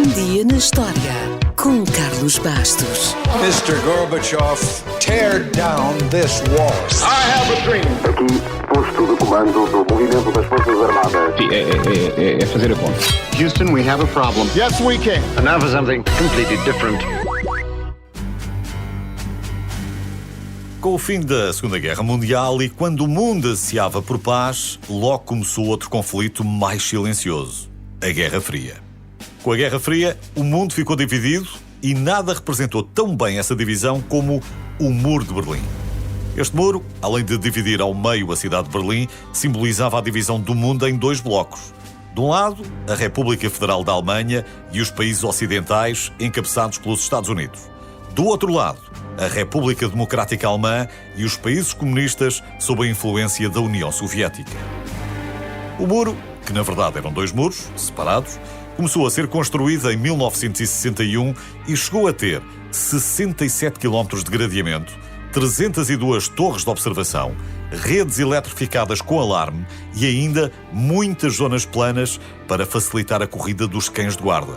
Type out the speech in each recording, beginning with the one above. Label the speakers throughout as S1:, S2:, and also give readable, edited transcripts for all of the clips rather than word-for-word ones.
S1: Um dia na história com Carlos Bastos.
S2: Mr. Gorbachev, tear down this wall.
S3: I have a dream.
S4: Aqui, posto de comando do movimento das Forças Armadas.
S5: É fazer a conta.
S4: Houston, we have a problem.
S3: Yes, we can.
S4: And now for something completely different.
S6: Com o fim da Segunda Guerra Mundial e quando o mundo ansiava por paz, logo começou outro conflito mais silencioso, a Guerra Fria. Com a Guerra Fria, o mundo ficou dividido e nada representou tão bem essa divisão como o Muro de Berlim. Este muro, além de dividir ao meio a cidade de Berlim, simbolizava a divisão do mundo em dois blocos. De um lado, a República Federal da Alemanha e os países ocidentais, encabeçados pelos Estados Unidos. Do outro lado, a República Democrática Alemã e os países comunistas sob a influência da União Soviética. O muro, que na verdade eram dois muros, separados, começou a ser construído em 1961 e chegou a ter 67 km de gradeamento, 302 torres de observação, redes eletrificadas com alarme e ainda muitas zonas planas para facilitar a corrida dos cães de guarda.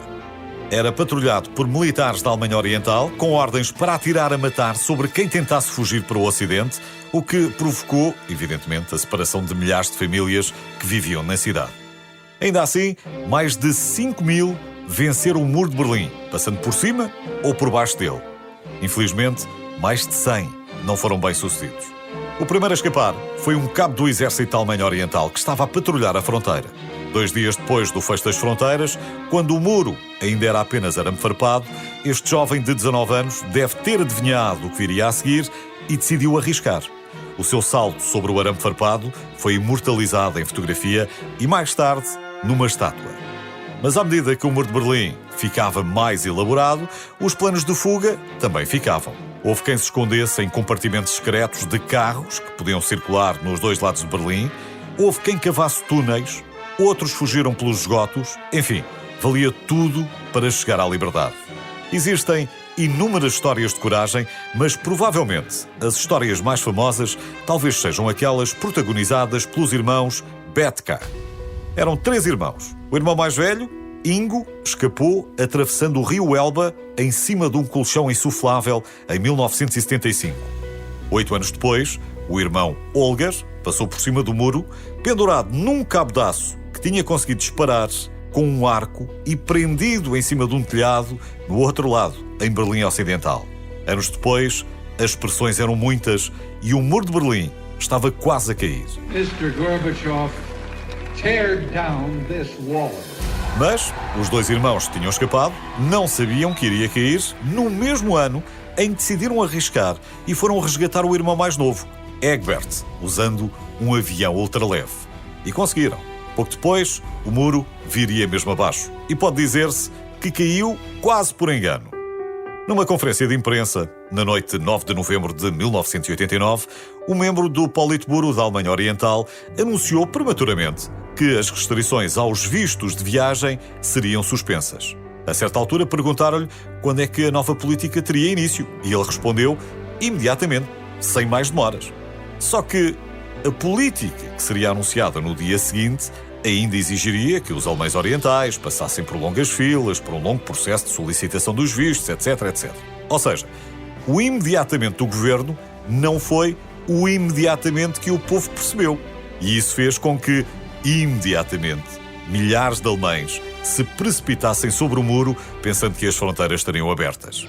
S6: Era patrulhado por militares da Alemanha Oriental, com ordens para atirar a matar sobre quem tentasse fugir para o Ocidente, o que provocou, evidentemente, a separação de milhares de famílias que viviam na cidade. Ainda assim, mais de 5 mil venceram o Muro de Berlim, passando por cima ou por baixo dele. Infelizmente, mais de 100 não foram bem-sucedidos. O primeiro a escapar foi um cabo do exército da Alemanha Oriental que estava a patrulhar a fronteira. 2 dias depois do fecho das fronteiras, quando o muro ainda era apenas arame farpado, este jovem de 19 anos deve ter adivinhado o que viria a seguir e decidiu arriscar. O seu salto sobre o arame farpado foi imortalizado em fotografia e mais tarde numa estátua. Mas à medida que o Muro de Berlim ficava mais elaborado, os planos de fuga também ficavam. Houve quem se escondesse em compartimentos secretos de carros que podiam circular nos dois lados de Berlim, houve quem cavasse túneis, outros fugiram pelos esgotos, enfim, valia tudo para chegar à liberdade. Existem inúmeras histórias de coragem, mas provavelmente as histórias mais famosas talvez sejam aquelas protagonizadas pelos irmãos Bethke. Eram 3 irmãos. O irmão mais velho, Ingo, escapou atravessando o rio Elba em cima de um colchão insuflável em 1975. 8 anos depois, o irmão Holger passou por cima do muro, pendurado num cabo de aço que tinha conseguido disparar com um arco e prendido em cima de um telhado no outro lado, em Berlim Ocidental. Anos depois, as pressões eram muitas e o Muro de Berlim estava quase a cair.
S2: Mr. Gorbachev, tear down this wall.
S6: Mas os 2 irmãos que tinham escapado não sabiam que iria cair no mesmo ano em que decidiram arriscar e foram resgatar o irmão mais novo, Egbert, usando um avião ultraleve. E conseguiram. Pouco depois, o muro viria mesmo abaixo. E pode dizer-se que caiu quase por engano. Numa conferência de imprensa, na noite de 9 de novembro de 1989, um membro do Politburo da Alemanha Oriental anunciou prematuramente que as restrições aos vistos de viagem seriam suspensas. A certa altura perguntaram-lhe quando é que a nova política teria início e ele respondeu imediatamente, sem mais demoras. Só que a política que seria anunciada no dia seguinte ainda exigiria que os alemães orientais passassem por longas filas, por um longo processo de solicitação dos vistos, etc, etc. Ou seja, o imediatamente do governo não foi o imediatamente que o povo percebeu. E isso fez com que, imediatamente, milhares de alemães se precipitassem sobre o muro pensando que as fronteiras estariam abertas.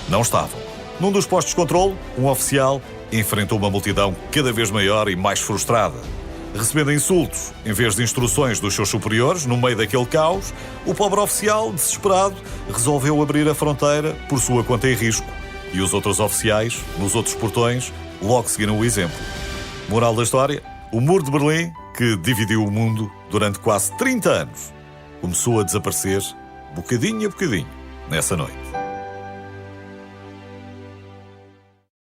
S6: Não estavam. Num dos postos de controle, um oficial enfrentou uma multidão cada vez maior e mais frustrada. Recebendo insultos em vez de instruções dos seus superiores, no meio daquele caos, o pobre oficial, desesperado, resolveu abrir a fronteira por sua conta e risco. E os outros oficiais, nos outros portões, logo seguiram o exemplo. Moral da história? O Muro de Berlim, que dividiu o mundo durante quase 30 anos, começou a desaparecer, bocadinho a bocadinho, nessa noite.